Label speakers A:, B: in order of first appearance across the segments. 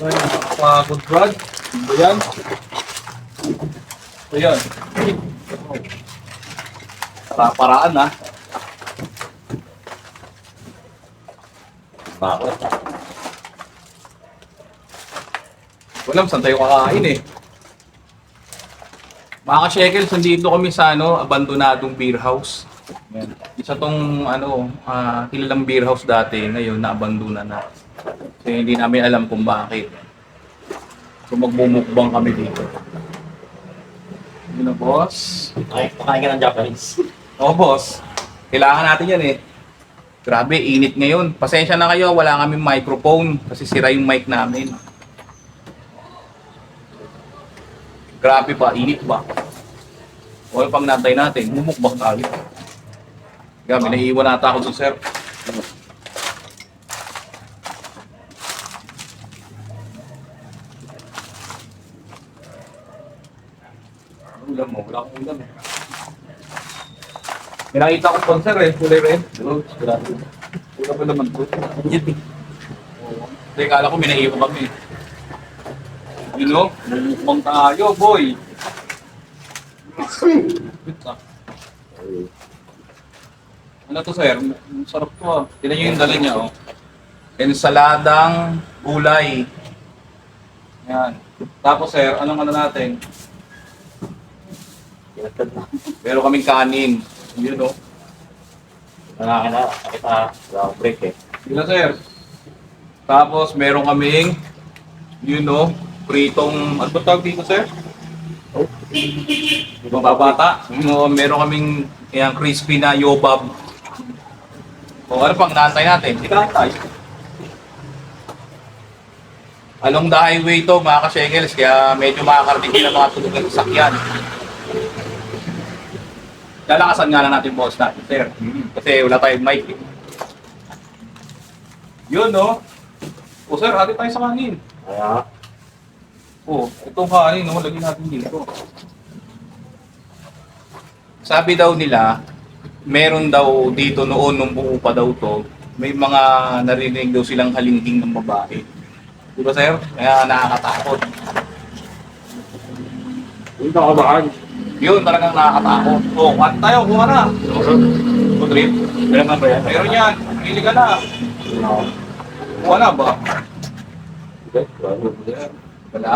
A: Ay, nakakapagod, Brad. Ano ba yan? Ayan. Para-paraan, ha? Bakit? Walang saan tayo kakain, eh. Mga ka-shekels, nandito kami sa abandonadong beer house. Ayan. Isa tong kilalang beer house dati, ngayon na-abandona na. Kasi hindi namin alam kung bakit. So magbumukbang kami dito. Yun na, boss.
B: Ay, pakain ka ng Japanese.
A: Oo, boss. Kailangan natin yan eh. Grabe, init ngayon. Pasensya na kayo, wala kaming microphone kasi sira yung mic namin. Grabe pa, init ba? O pang natay natin, bumukbang tayo. Grabe, naiiwan nata ako doon, sir. Ulam mo, wala akong ulam eh. May nakita ko sponsor eh, kulay red. Grabe. Wala pa naman ko. Hindi, kala ko may naiiwan kami. You know, bumukbang tayo, boy. Ano to, sir? Sarap to ah. Tignan nyo yung dala niya, oh. Ensaladang gulay. Yan. Tapos, sir, anong natin? Meron kaming kanin. Yun, oh.
B: Nakakala, kita, wala akong break eh.
A: Yun, sir. Tapos, meron kaming, yun, oh, pritong, ano ba tawag dito, sir?
B: Oh.
A: Babata. Meron kaming crispy na yobab. O ano pang naantay natin? Ikain tayo. Along the highway to, mga ka-shekels, kaya medyo makakarating din ang mga tulog ng sasakyan. Lalakasan nga lang natin boss natin, sir. Kasi wala tayong mic. Eh. Yun, no? O sir, hati tayo sa kanin.
B: Kaya,
A: Itong kanin, no? Lagyan natin dito. Sabi daw nila, meron daw dito noon nung buo pa daw to, may mga narinig daw silang halingking ng babae. Di ba, sir? Kaya nakakatakot.
B: punta ka ba?
A: Yun, talagang nakakatakot. Kuha tayo, kuha na. Good trip.
B: Meron ka ba yan?
A: Meron yan. Pili ka na. Kuha na ba? Wala.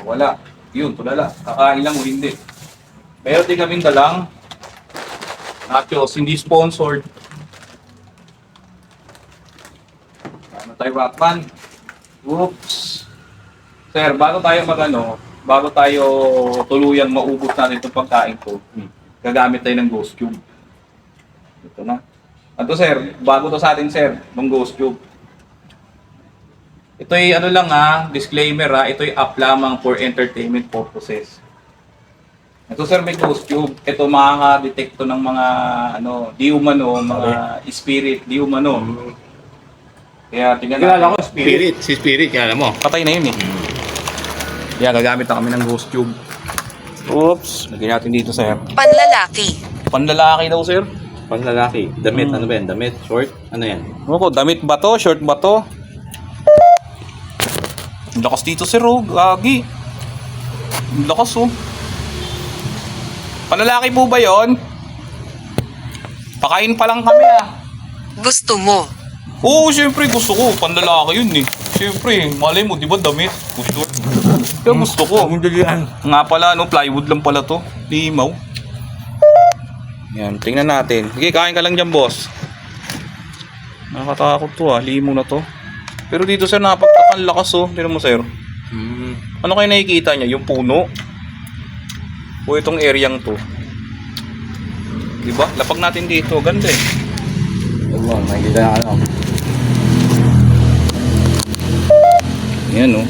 A: Wala. Yun, tulala. Kakain lang o hindi. Meron din kaming dalang nachos, hindi sponsored. Ano tayo, Rockman? Oops. Sir, bago tayo tuluyang maubos natin itong pagkain ko, gagamit tayo ng ghost tube. Ito na. Ito, sir, bago to sa atin, sir, ng ghost tube. Ito'y disclaimer ito'y app lamang for entertainment purposes. Ito, sir, may ghost tube. Ito makaka-detect to ng mga di umano, mga spirit, di umano. Kaya tingnan natin.
B: Kilala ko, spirit. Si spirit, kilala mo.
A: Patay na yun eh. Kaya gagamit na kami ng ghost tube. Oops, lagyan natin dito, sir.
C: Panlalaki.
A: Panlalaki daw, sir.
B: Panlalaki. Damit, ano ba yan? Damit, short, ano yan?
A: Ano ko, damit ba to? Short ba to? Ang lakas dito, sir, oh. Gagi. Ang lakas, oh. Panlalaki po ba yon? Pakain pa lang kami, ah.
C: Gusto mo.
A: Oo, siyempre, gusto ko. Panlalaki yun, eh. Siyempre, malay mo, di ba damit? Gusto. Kaya gusto ko. Nga pala, plywood lang pala to. Limaw. Yan, tingnan natin. Sige, kain ka lang dyan, boss. Nakakatakot to, ah. Limaw na to. Pero dito, sir, napagtakan lakas, oh. Tingnan mo, sir. Ano kayo nakikita niya? Yung puno? O itong areang to? Diba? Lapag natin dito. Ganda, eh.
B: Oo, nakikita na ano.
A: Yan, oh.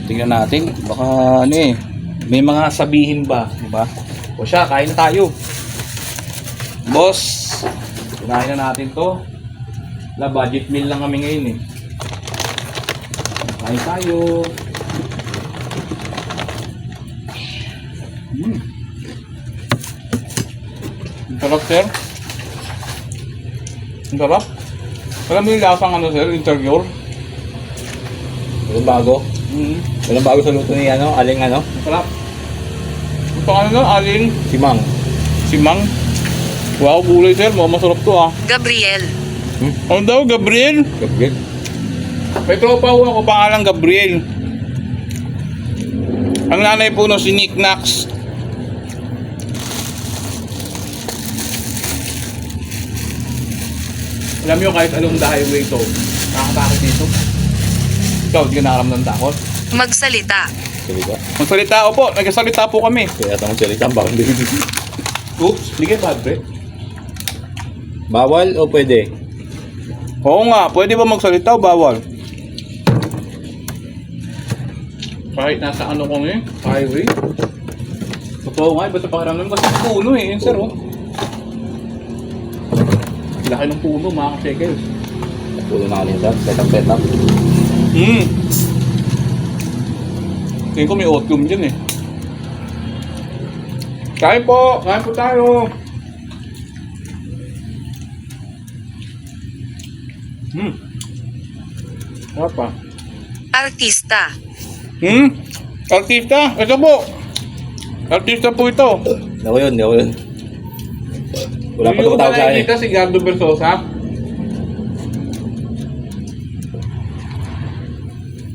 A: Tingnan natin. Baka may mga sabihin ba, di ba? O siya, kain na tayo. Boss, kain na natin to. Budget meal lang kami ngayon eh. Kain tayo. Ang sarap, sir. Ang sarap. Alam mo yung lasang sir, interior.
B: Walang bago. Walang bago sa luto ni aling
A: Sarap. Ito ano na, aling
B: simang.
A: simang. Wow, gulay sir. Masarap to ah.
C: Gabriel.
A: Ano daw, Gabriel?
B: Gabriel.
A: May tropa ko ako, pangalan Gabriel. Ang nanay po no, si Nick Nax. Alam nyo, kahit along the highway to, nakakatakot dito. Ikaw, di ka nakaramdam ng takot?
C: Magsalita.
B: Salita.
A: Magsalita, opo, nagsasalita po kami.
B: Kaya itong salita, bakit hindi?
A: Oops, di ka padre.
B: Bawal o pwede?
A: Oo nga, pwede ba magsalita o bawal? Kahit nasa ano ko ngayon, highway. Totoo nga, basta pakiramdam kasi puno eh, yun sir oh. Laki ng puno mga ka-shekels.
B: Pulo na kanina, setup.
A: Tingin ko may otium dyan eh. Kain po tayo. Sarap pa.
C: Artista.
A: Artista, ito po. Artista po ito.
B: Hindi ako yun. Wala pa
A: Hindi ko
B: tumatawag sa akin.
A: nakikita si Gardo Bersosa.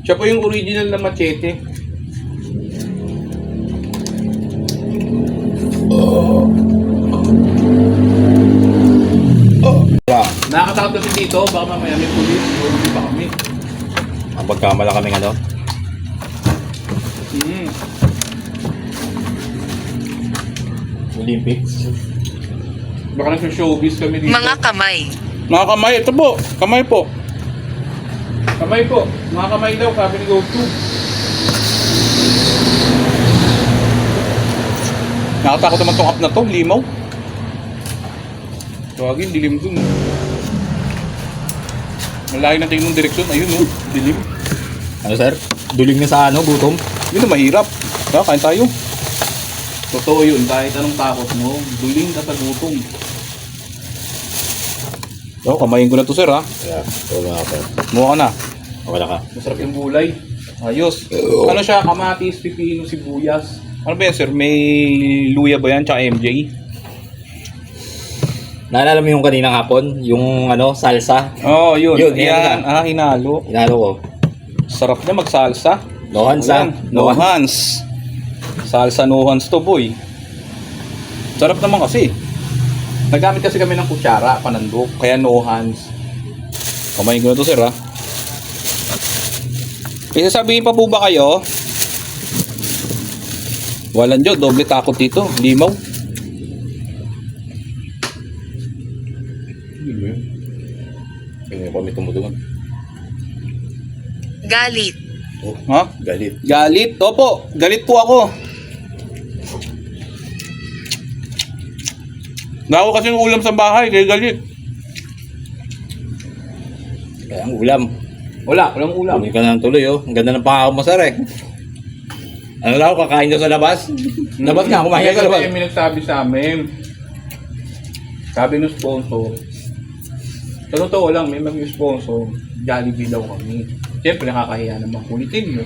A: Siya po yung original na machete.
B: Wala.
A: Nakakatakot kasi dito, baka mamaya may pulis, hindi pa kami.
B: Ang pagkamala kaming Olympics.
A: Baka nasa showbiz kami dito.
C: Mga kamay.
A: Mga kamay, ito po. Kamay po. Kamay po. Mga kamay daw, sabi ni GoTube. Nakatakot naman tong app na to, limaw. Tawagin, dilim dun. Malayo na tingin ng direksyon, ayun oh, dilim.
B: Ano sir? Duling na sa gutom?
A: Yun na mahirap. Kaya kain tayo. Totoo yun, kahit anong takot mo, duling ka sa gutom. So, kamayin ko na to sir ha.
B: Yeah, wala ka.
A: Mukha ka na.
B: Wala ka.
A: Masarap yung gulay. Ayos. Ano siya? Kamatis, pipino, sibuyas. Ano ba yan sir? May luya ba yan? Tsaka MJ?
B: Naalala mo yung kaninang hapon? Yung salsa?
A: Oo, yun.
B: Yun,
A: Yan.
B: yan.
A: Hinalo.
B: Hinalo ko.
A: Sarap niya magsalsa.
B: Nohans
A: Ayan, Nohans. Salsa Nohans to boy. Sarap naman kasi. Nagamit kasi kami ng kutsara, panandok. Kaya Nohans. Kamayin ko na to sir ha. Kaya sabihin pa po ba kayo? Walang Diyo, doble takot dito. Limaw.
B: Kaya kami tumutungan.
C: Galit.
B: Oh,
A: Ha?
B: galit.
A: Galit. Opo, galit po ako. Naku kasi yung ulam sa bahay, kaya galit.
B: Kaya ang ulam.
A: Walang ulam.
B: Kunin ka na ng tuloy Ang ganda ng pangako mo sir Ano lang ako, kakain daw sa labas? Labas nga, kumain ka sa labas.
A: May nagsabi sa amin. Sabi ng sponsor. Sa totoo lang, may mag-sponsor. Jollibee daw kami. Siyempre, nakakahiya naman. Kulitin nyo.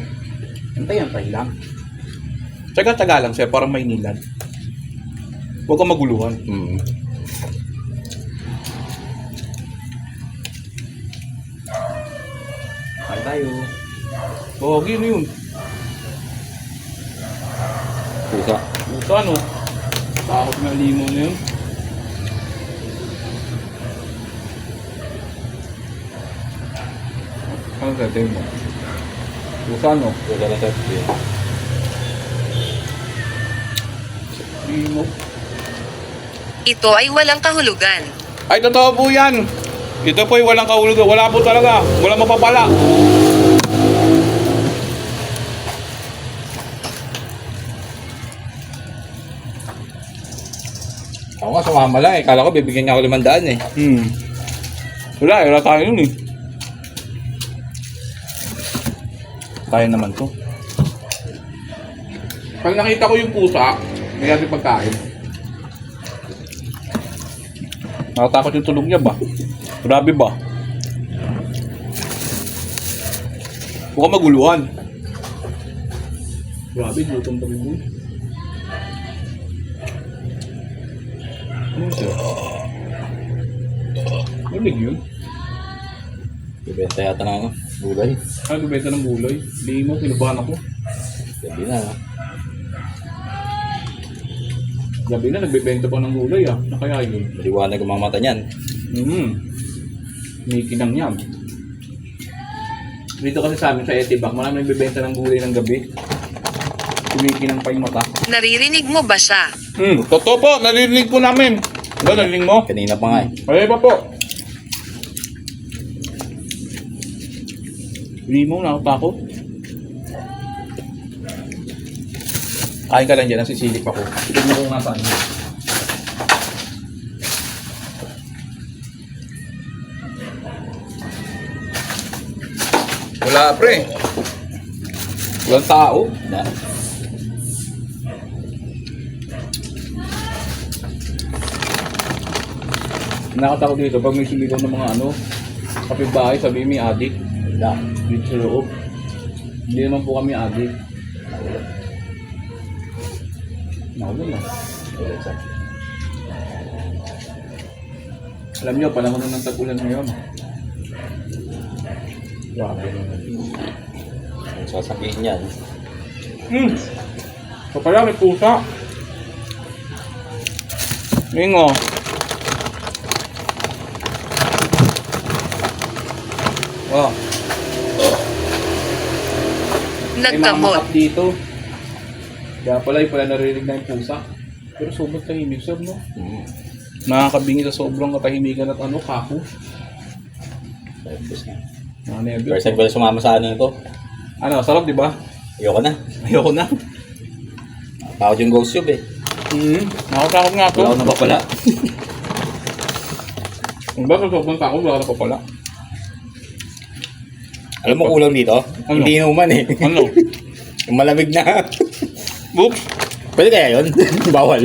A: Antay-antay lang. Tsaga-tsaga lang siya, parang may nilad. Huwag kang maguluhan. Kain tayo. Pogi na yun.
B: Pusa.
A: Pusa ano? Takot na limon na yun. Ano sa tayo mo? Pusa ano?
B: Pusa na sir.
A: Limon.
C: Ito ay walang kahulugan.
A: Ay, totoo po yan. Ito po ay walang kahulugan. Wala po talaga. Walang mapapala.
B: Ako nga, sumama lang Kala ko bibigyan niya ako 500
A: Wala tayo nun eh. Kaya naman to. Pag nakita ko yung pusa, may natin pagkain. Nakatakot yung tulog niya ba? Grabe ba? Mukhang maguluhan. Grabe, gutom pa rin. Ano ito? Malig yun.
B: Bibenta yata ng ano, gulay.
A: Ah, bibenta ng gulay. Hindi mo, pinubahan ako.
B: Sabi na, no?
A: Gabi na, nagbibenta pa ng gulay ah. Na kaya yun?
B: Maliwanag ang mga mata niyan.
A: May kinang yan. Dito kasi sa amin sa Etibac, marami nagbibenta ng gulay ng gabi. Kumikinang pa yung mata.
C: Naririnig mo ba siya?
A: Totoo po, narinig po namin. Ano, narinig mo?
B: Kanina pa nga eh.
A: Ay pa po. Hindi mo, nakatakot. Kain ka lang dyan, nasisilip ako. Tignan mo kung nasaan. Wala pre. Walang tao.
B: Na.
A: Nakatakot dito pag may sumigaw ng mga ano, kapitbahay, sabi may adik.
B: Wala.
A: Dito sa loob. Hindi naman po kami adik. Nakulo na. Alam nyo, panahon na ng tag-ulan ngayon. Grabe naman.
B: Ang sasabihin yan.
A: So pala, may pusa. Mingo. Oh. May mga
C: Nagkamot.
A: makap dito. Kaya pala narinig na yung pusa. Pero sobrang tahimik, sir, no? Nakakabingi sa sobrang katahimikan at ano, kako.
B: Tapos na.
A: Nakanebyo.
B: First time ko na sumama sa ano ito.
A: Ano, sarap, di ba?
B: Ayoko na.
A: Ayoko na.
B: Takot yung ghost tube eh.
A: Nakatakot nga to.
B: Wala ko na ba pala?
A: Ang ba, sa sobrang takot, wala na pa pala.
B: Alam mo kulang dito?
A: Ano?
B: Hindi inuman eh.
A: Ano?
B: Yung malamig na.
A: Oops.
B: Pwede kaya yun? Bawal.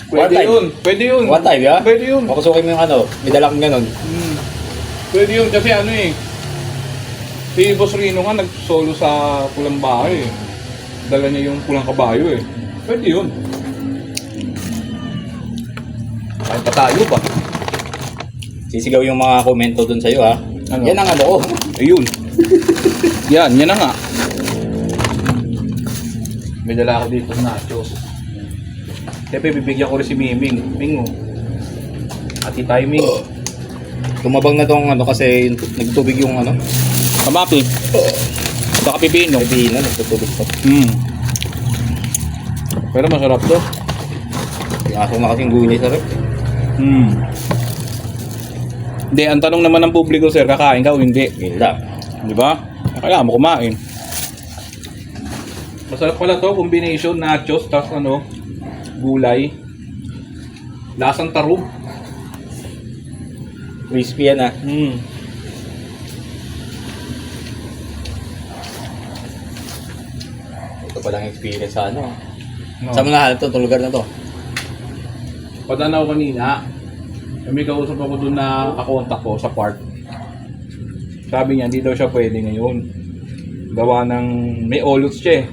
A: Pwede
B: One time.
A: yun. Pwede yun.
B: One time, ya?
A: Pwede yun.
B: Makusukin mo yung ano, may dalang ganun.
A: Pwede yun kasi ano eh. Si Boss Rino nga nag-solo sa Pulang Bahay eh. Dala niya yung Pulang Kabayo eh. Pwede yun. Kahit pa tayo ba?
B: Sisigaw yung mga komento dun sa'yo ha.
A: Ano?
B: Yan ang ano ko.
A: Ayun. yan na nga. May dala ako dito nachos. Siyempre bibigyan ko rin si Miming. Mingo. Ati timing.
B: Tumabang na tong ano kasi nagtubig yung ano.
A: Kamapi. Saka pipino.
B: Pipino, nagtutubig pa.
A: Pero masarap to.
B: Pinasok na kasing gulay sa rep.
A: Hindi, ang tanong naman ng publiko, sir, kakain ka o hindi?
B: Hindi.
A: Di ba? Kailangan mo kumain. Masarap pala to, combination, nachos, tapos ano, gulay. Lasang tarog.
B: Crispy yan ha. Ito palang experience sa ano.
A: No.
B: Saan mo nahanap to? Itong lugar na to?
A: Padanaw kanina, may kausap ako dun na kakontak ko sa park. Sabi niya, hindi daw siya pwede ngayon. Gawa ng, may olots siya eh.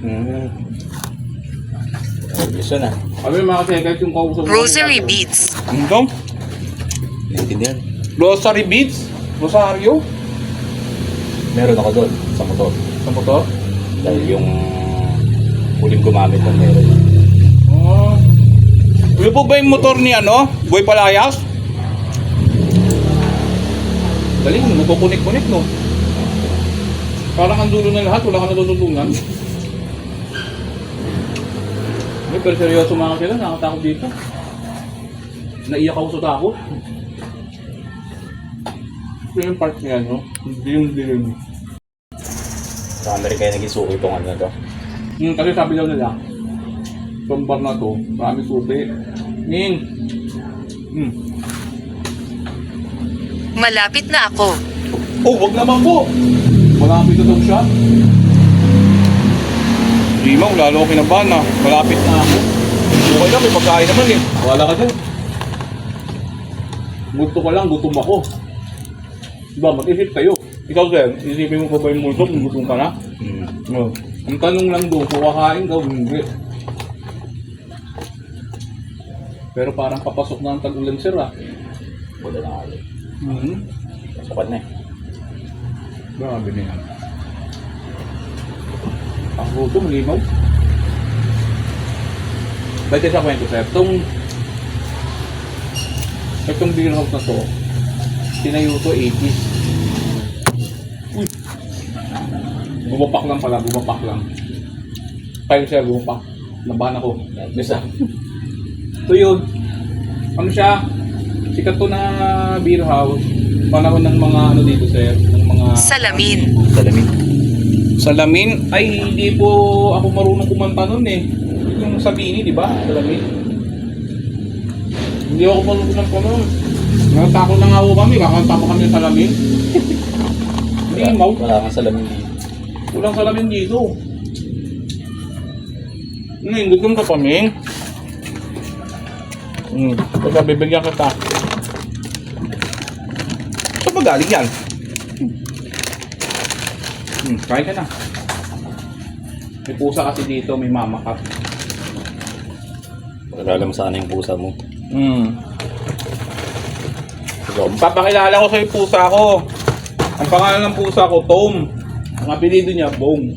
B: Gusto na.
A: Sabi mga kasi, kahit yung kausap ko
C: Rosary
A: kanina,
C: beads.
A: Ano daw?
B: Naintindihan.
A: Rosary beads? Rosario?
B: Meron ako doon sa motor.
A: Sa motor?
B: Dahil yung huling gumamit ng meron.
A: Oh. Lubog ba yung motor ni ano? Boy Palayas? Galing, nagkukunik-kunik no? Parang ang dulo ng lahat, wala ka natutulungan. Pero seryoso mga sila, nakatakot dito. Naiyak ako sa takot. Ito yung part niya, no? Hindi yung dilim.
B: Marami rin kayo naging suki itong ano na to.
A: Kasi sabi daw nila, itong bar na to, marami suki.
C: Malapit na ako.
A: Oh, wag naman po! Malapit na daw siya. Hindi mo, lalo ako kinabahan na. Malapit na ako. Okay lang, may pagkain naman eh. Wala ka dyan. Gusto ka lang, gutom ako. Diba, mag-isip kayo. Ikaw, sir, isipin mo pa ba yung multo kung gutom ka na? No. Ang tanong lang doon, kung kakain ka o hindi. Pero parang papasok na ang tag-ulan, sir, ah.
B: Wala na ako. Sapat na eh.
A: Grabe na yan. Ang gutom, limaw. Dahil sa kwento, sir, itong beer house na to, tinayo to 80s. Uy! Bumapak lang pala, bumapak lang. Kayo, sir, bumapak. Nabahan ako. Bisa. So yun, ano siya, sikat to na beer house. Panahon ng mga ano dito, sir, ng mga...
C: Salamin.
B: Salamin.
A: Salamin? Ay, hindi po ako marunong kumanta nun eh. Yung Sabini, di ba? Salamin. Hindi ako marunong kumanta nun. Natakot na nga ako kami, kakanta pa kami ng Salamin. Hindi, mau.
B: Wala kang salamin dito.
A: Walang salamin dito. Gutom ka pa, Ming. Kaya bibigyan kita. Saan ba galing yan? Kain ka na. May pusa kasi dito, may mamakat.
B: Pag-alam sana yung pusa mo.
A: Papakilala ko sa yung pusa ko. Ang pangalan ng pusa ko, Tom. Ang apelido niya, Bong.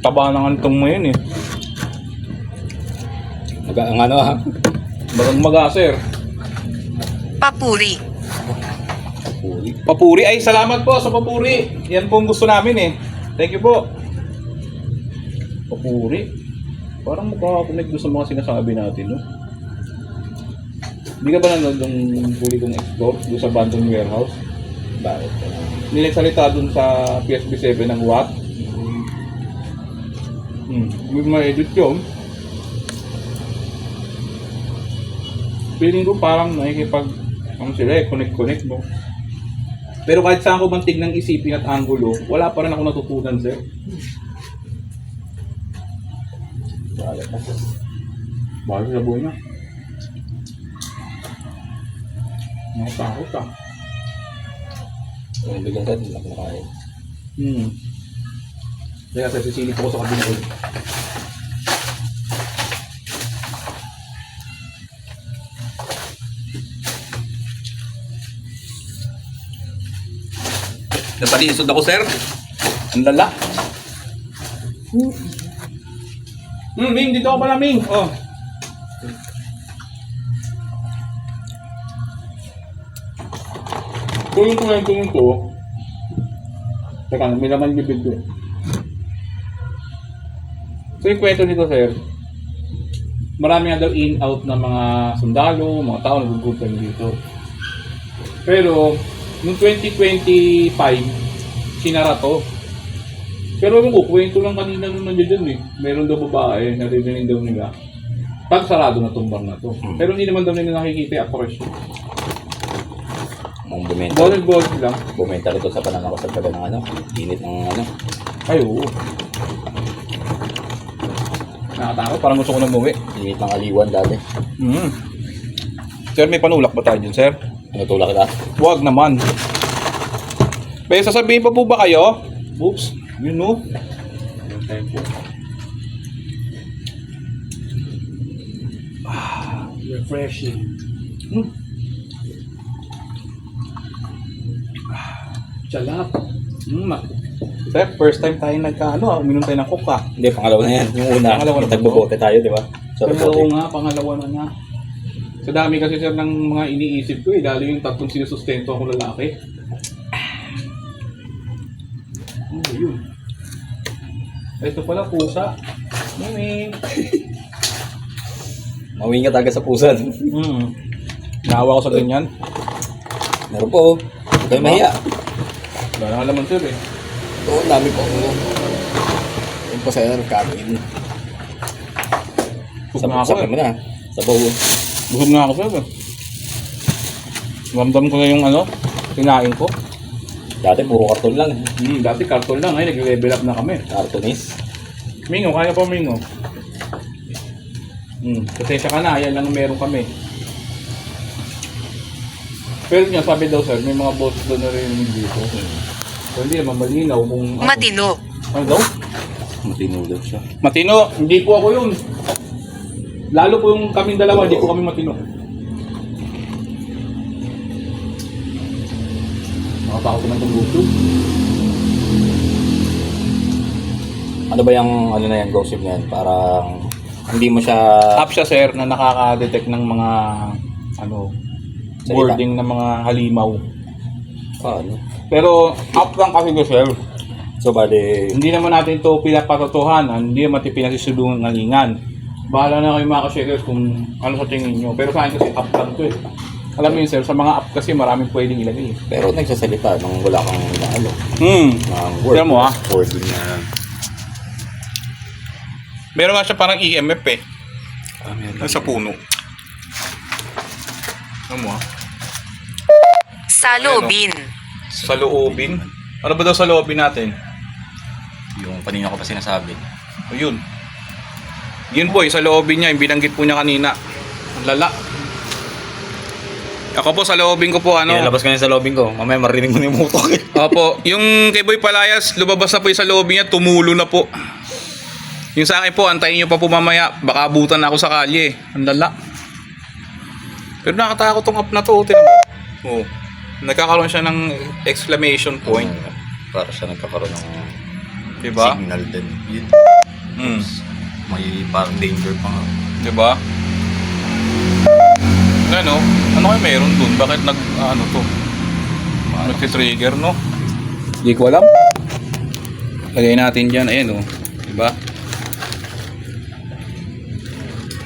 A: Taba ng antong mo yun eh.
B: Ang ano ha?
A: Bagang maga, sir.
C: Papuri.
B: Puri.
A: Papuri. Ay, salamat po sa papuri. Yan po ang gusto namin eh. Thank you po. Papuri. Parang makakakunik doon sa mga sinasabi natin, no? Hindi ka ba nanood ng huli kong explore doon sa abandoned warehouse?
B: Bakit?
A: Nilagsalita doon sa PSB7 ng Watt. May ma-edit yun. Feeling ko parang nakikipag ano sila eh, connect mo. Pero kahit saan ko man tignan isipin at angulo, wala pa rin ako natutunan, sir.
B: Bakit na?
A: Bago sa buhay na. Nakatakot ka.
B: Kung bigyan ka, hindi na kumakain.
A: Kaya sa sisilip ko sa kabina ko. Napalisod ako, sir. Ang lala. Ming, dito ako pala, Ming. Oh. Tulong ko. Teka, may laman bibig ko. So yung kwento nito, sir, marami nga daw in-out na mga sundalo, mga tao nagugutom dito. Pero, noong 2025, sinara to. Pero yung kwento lang kanina nung nandiyan eh. Meron daw babae, narinig daw nila. Pag sarado na tong bar na to. Pero hindi naman daw nila nakikita yung apparition.
B: Ang bumenta.
A: Bottle lang.
B: Bumenta rito sa pananakasal ka ng ano? Init ng ano?
A: Ay, oo. Nakatakot, parang gusto ko nang umuwi.
B: Init ng aliwan dati.
A: Sir, may panulak ba tayo dyan, sir?
B: Natulak kita.
A: Huwag naman. May sasabihin pa po ba kayo? Oops, yun no.
D: Refreshing. Chalap.
A: Sir, first time tayo uminom tayo ng coke.
B: Hindi, pangalawa na yan. Yung una,
A: Pangalawa na ba?
B: nagbobote tayo, di ba? So,
A: Oo nga, pangalawa na nga. Sa dami kasi, sir, ng mga iniisip ko lalo yung tatlong sinusustento akong lalaki. Ano yun? Ito pala, pusa. Mimi.
B: mawing ka talaga sa pusan.
A: Naawa ko sa ganyan.
B: Meron po. Huwag kayo mahiya.
A: Wala naman, sir eh.
B: Ito, dami po. Yung pa sa'yo, kain.
A: Busog nga ako
B: Sabi mo na. Sabaw.
A: Busog nga ako, sir eh. Ramdam ko na yung kinain ko.
B: Dati puro karton lang.
A: Dati karton lang, nag-level up na kami.
B: Kartonis.
A: Mingo, kaya pa Mingo. Pasensya ka na, yan lang ang meron kami. Pero nga, sabi daw sir, may mga boses doon na rin dito. So, hindi naman malinaw kung...
C: Matino.
A: Ano daw?
B: Matino daw siya.
A: Matino, hindi po ako yun. Lalo po yung kaming dalawa, hindi po kami matino. Nakatakot naman itong gusto.
B: Ano ba yung ano na yan, gossip na yan? Parang hindi mo siya...
A: App siya sir na nakaka-detect ng mga ano,
B: Salita.
A: wording ng mga halimaw.
B: Ano?
A: Pero app lang kasi ko sir.
B: So, bali...
A: Hindi naman natin ito pinapatotohanan, hindi naman natin pinasisulungalingan. Bahala na kayo mga ka-shakers kung ano sa tingin nyo. Pero sa akin kasi app lang ito eh. Alam mo yun sir, sa mga app kasi maraming pwedeng ilagay.
B: Pero nagsasalita nung wala kang inaalo. Ng word.
A: Tignan mo, ah.
B: Wording na...
A: Meron nga siya parang EMF eh.
B: meron.
A: Sa puno. Ano mo ah?
C: Salubin.
A: Sa loobin? Ano ba daw sa loobin natin?
B: Yung kanina ko pa sinasabi.
A: O yun. Yun po, sa loobin niya, yung binanggit po niya kanina. Ang lala. Ako po sa loobin ko po ano.
B: Inalabas ko na sa lobbying ko. Mamaya marinig mo na yung mutok.
A: Opo, yung kay Boy Palayas, lumabas na po yung sa loobin niya, tumulo na po. Yung sa akin po, antayin nyo pa po mamaya. Baka abutan na ako sa kalye. Ang lala. Pero nakatakot tong app na to. Tingnan mo. Oh. Nagkakaroon siya ng exclamation point.
B: Para siya nagkakaroon ng
A: Diba?
B: signal din. Yun.
A: Hmm.
B: May parang danger pa nga.
A: Diba? Ano? Ano kayo meron dun? Bakit ano to? Nagtitrigger, no? Hindi ko alam. Lagay natin dyan. Ayan, oh. Diba?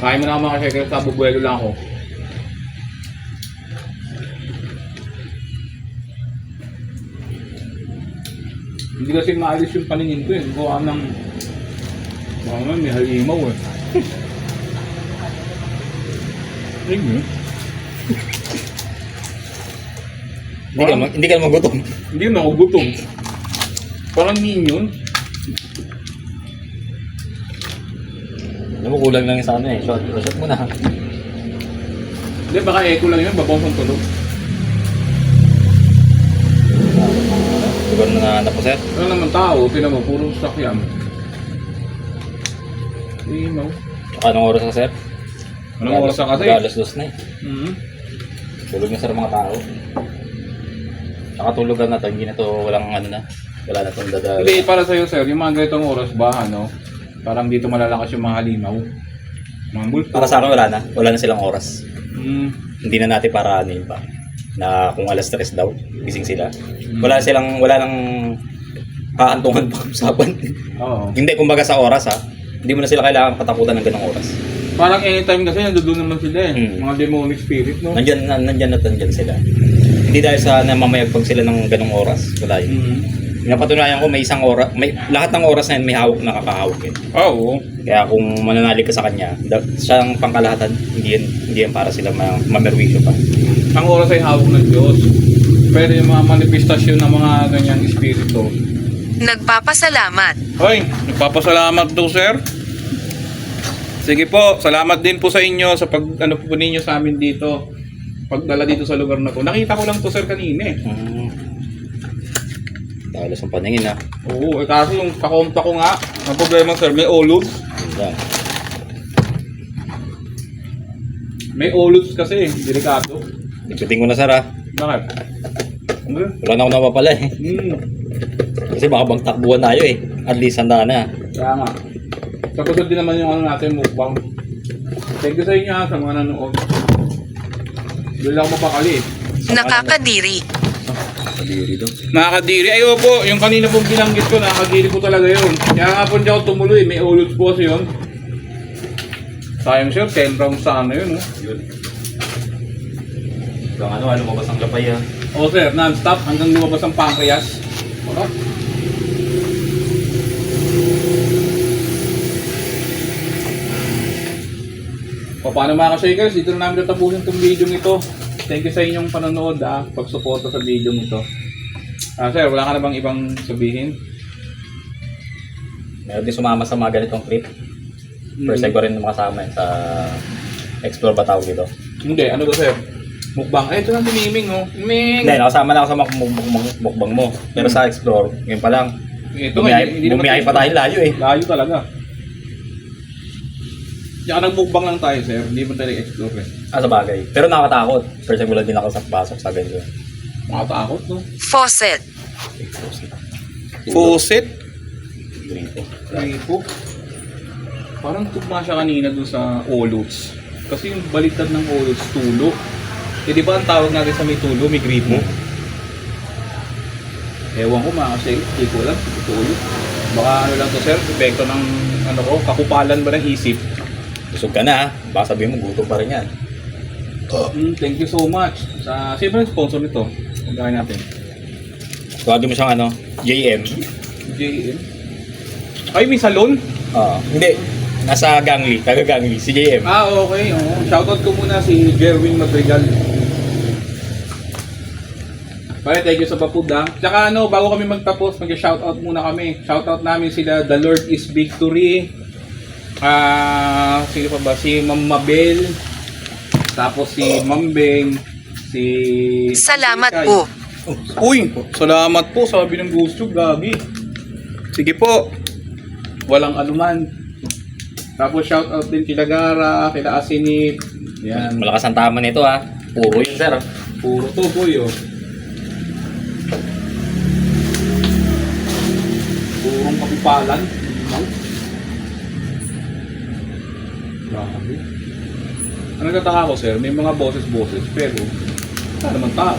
A: Kaya mo na mga ka-checker. Sa bubuelo lang ako. Hindi kasi maalis yung paningin ko eh. Gawa ng... Baka naman may halimaw eh. Tingnan.
B: Hindi ka magutom.
A: Hindi na ako gutom. Parang minion.
B: Alam mo, kulang lang yung sa ano eh. Shot mo na.
A: Hindi, baka echo lang yun. Babawang ng tulog.
B: Lugar na nahanap ko, sir.
A: Ano naman tao? Tinan mo, puro stock yan. Limaw.
B: Anong oras ka, sir?
A: Anong oras na kasi?
B: Alas 2 na eh. Tulog na, sir, mga tao. Nakatulugan na to. Hindi na to walang ano na. Wala na itong dadal.
A: Hindi, para sa'yo sir, yung mga ganitong oras ba, ano? Parang dito malalakas yung mga halimaw. Mga multo.
B: Para sa akin, wala na. Wala na silang oras.
A: Hmm.
B: Hindi na natin para ano yun pa. Na kung alas 3 daw, gising sila. Wala nang kaantungan pa usapan.
A: Oo.
B: Hindi, kumbaga sa oras ha. Hindi mo na sila kailangan katakutan ng ganong oras.
A: Parang anytime kasi nandoon naman sila eh. Mga demonic spirit, no?
B: Nandyan sila. Hindi dahil sa namamayagpag sila ng ganong oras. Wala yun. Napatunayan ko may isang oras, lahat ng oras na yun may hawak na kakahawak yun.
A: Oo.
B: Kaya kung mananalig ka sa kanya, siyang pangkalahatan, hindi yan para sila mamerwisyo pa.
A: Ang oras ay hawak ng Diyos. Pero yung mga manifestasyon ng mga ganyang espiritu.
C: Nagpapasalamat.
A: Hoy, nagpapasalamat daw sir. Sige po, salamat din po sa inyo sa pag ano po ninyo sa amin dito. Pagdala dito sa lugar na to. Nakita ko lang to sir kanina eh.
B: Talas ang paningin ha.
A: Oo, eh kasi yung pakonta ko nga, ang problema sir, may olod.
B: Yan.
A: May olods kasi, delikado.
B: Ikutin ko na sir ha.
A: Bakit? Ano?
B: Wala na ako napapala eh. Kasi baka bang takbuhan tayo eh. At least handa na.
A: Kaya nga. Tapos din naman yung ano natin, mukbang. Thank you sa inyo ha, sa mga nanood. Doon lang ako mapakali eh.
C: Nakakadiri.
B: Kadiri daw.
A: Nakakadiri. Ay po, yung kanina pong binanggit ko, nakakadiri po talaga yun. Kaya nga po hindi ako tumuloy, may olods po kasi yun. Sayang sir, 10 rounds sa ano yun.
B: Yun. Hanggang ano, lumabas ang gapay ha.
A: O sir, non-stop hanggang lumabas ang pancreas. Okay. O paano mga ka-shakers, dito na namin tatapusin itong video ito. Thank you sa inyong panonood pagsuporta sa video ito. Sir, wala ka na bang ibang sabihin?
B: Meron din sumama sa mga ganitong trip. First time ko rin makasama sa Explore ba tawag dito?
A: Hindi, ano ba sir? Mukbang. Eh, ito lang diniming, oh. Ming!
B: Hindi, nakasama na ako sa mukbang mo. Pero sa explore, ngayon pa lang.
A: Ito nga, hindi naman
B: Bumiyahe pa tayo layo eh.
A: Layo talaga. Tsaka nagmukbang lang tayo, sir. Hindi mo tayo explore eh.
B: Sa bagay. Pero nakakatakot. First time ko lang din ako sa pasok sa ganito.
A: Makatakot, no?
C: Faucet.
A: Faucet?
B: Gripo.
A: Gripo. Parang tugma siya kanina doon sa Olots. Kasi yung baliktad ng Olots, tulo. Eh di ba ang tawag natin sa may tulo, may gripo? Ewan ko mga kasi, hindi ko alam, tulo. Baka ano lang to sir, epekto ng ano ko, kakupalan ba ng isip?
B: Busog ka na ha. Baka sabihin mo, gutom pa rin yan.
A: Thank you so much. Sino ba sponsor nito? Magkakain natin.
B: Tawagin mo siyang ano, JM.
A: JM? Ay, may salon?
B: Hindi. Nasa Gangli. Taga Gangli. Si JM.
A: Ah, okay. Oh. Shoutout ko muna si Jerwin Madrigal. Pare, thank you sa papud ha. Tsaka ano, bago kami magtapos, mag-shoutout muna kami. Shoutout namin sila The Lord is Victory. Sino pa ba? Si Ma'am Mabel. Tapos si Ma'am Beng. Si...
C: Salamat po.
A: Uy, salamat po. Sabi ng gusto, Gabi. Sige po. Walang anuman. Tapos shoutout din kila Gara, kila Asinip. Yan.
B: Malakas ang tama nito ha. Puro yun sir.
A: Puro to boy oh. Purong kapipalan. Grabe. Ang nagtataka ko sir, may mga boses-boses pero wala naman tao.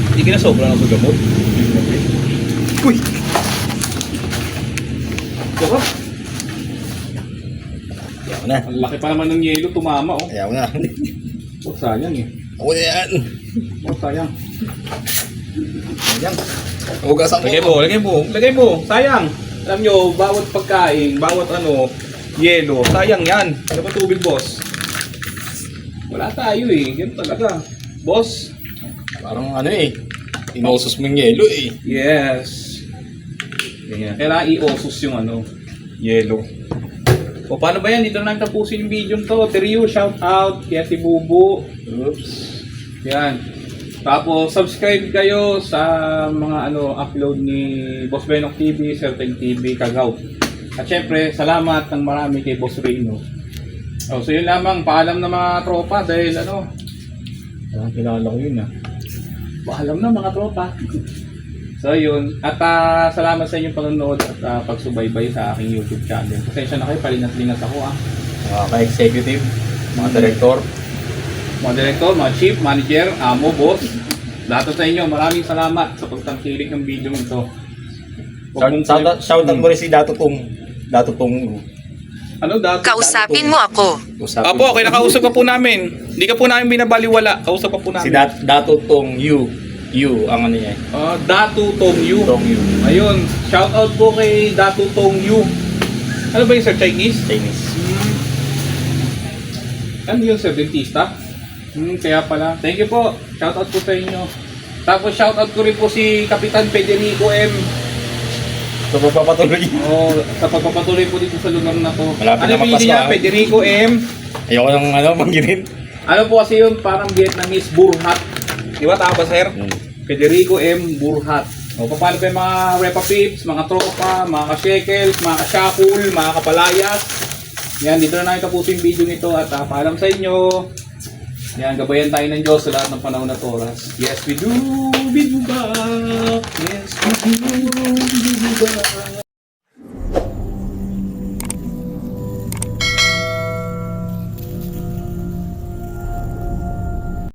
A: Hindi ka na sobra ng sugamot. Uy! Diba?
B: Ayaw na.
A: Ang laki pa naman ng yelo, tumama oh.
B: Ayaw na.
A: Oh, sayang eh.
B: Ako na yan.
A: Oh, sayang. Sayang.
B: Hugasan ko.
A: Lagay mo. Sayang. Alam nyo, bawat pagkain, bawat ano, yelo, sayang yan. Ano ba tubig, boss? Wala tayo eh. Ganun talaga. Boss?
B: Parang ano eh. Inosos mo yung yelo eh.
A: Yes. Ganyan. Kailangan i-osos yung ano, yelo. O paano ba yan? Dito na namin tapusin yung video to. Teriyo, shout out. Kaya si Bubu. Oops. Yan. Tapos subscribe kayo sa mga ano upload ni Boss Benok TV, Certain TV, Kagaw. At syempre, salamat ng marami kay Boss Reno. Oh, so yun lamang, paalam na mga tropa dahil ano, kilala ko yun paalam na mga tropa. So yun, at salamat sa inyong panonood at pagsubaybay sa aking YouTube channel. Pasensya na kayo, palinat-linat ako
B: Mga executive, mga director.
A: Mga director, mga chief, manager, amo, boss. Lahat sa inyo, maraming salamat sa pagtangkilik ng video ito.
B: Shoutout mo rin si Dato Tong.
A: Ano dato?
C: Kausapin mo ako.
A: Apo, okay, nakausap ka po namin. Hindi ka po namin binabaliwala. Kausap ka po namin.
B: Si Dato Tong Yu, ang ano niya.
A: Datu Tong Yu.
B: Tong Yu.
A: Ayun, shoutout po kay Datu Tong Yu. Ano ba yung sir? Chinese? Ano yun sir? Dentista? Kaya pala. Thank you po. Shoutout po sa inyo. Tapos shoutout ko rin po si Kapitan Federico M.
B: So pagpapatuloy.
A: Sa pagpapatuloy po dito sa lugar na to.
B: Malapit na
A: Ano yung
B: magpasko,
A: niya? Federico M.
B: Ayoko nang mangginin.
A: Ano po kasi yun? Parang Vietnamese Burhat. Di ba tama sir? Federico M. Burhat. O, paano pa yung mga Repa Pips, mga tropa, mga ka-shekels, mga ka-shakul, mga kapalayas. Yan, dito na namin tapusin yung video nito at paalam sa inyo. Yan, gabayan tayo ng Diyos sa lahat ng panahon at oras. Yes, we do.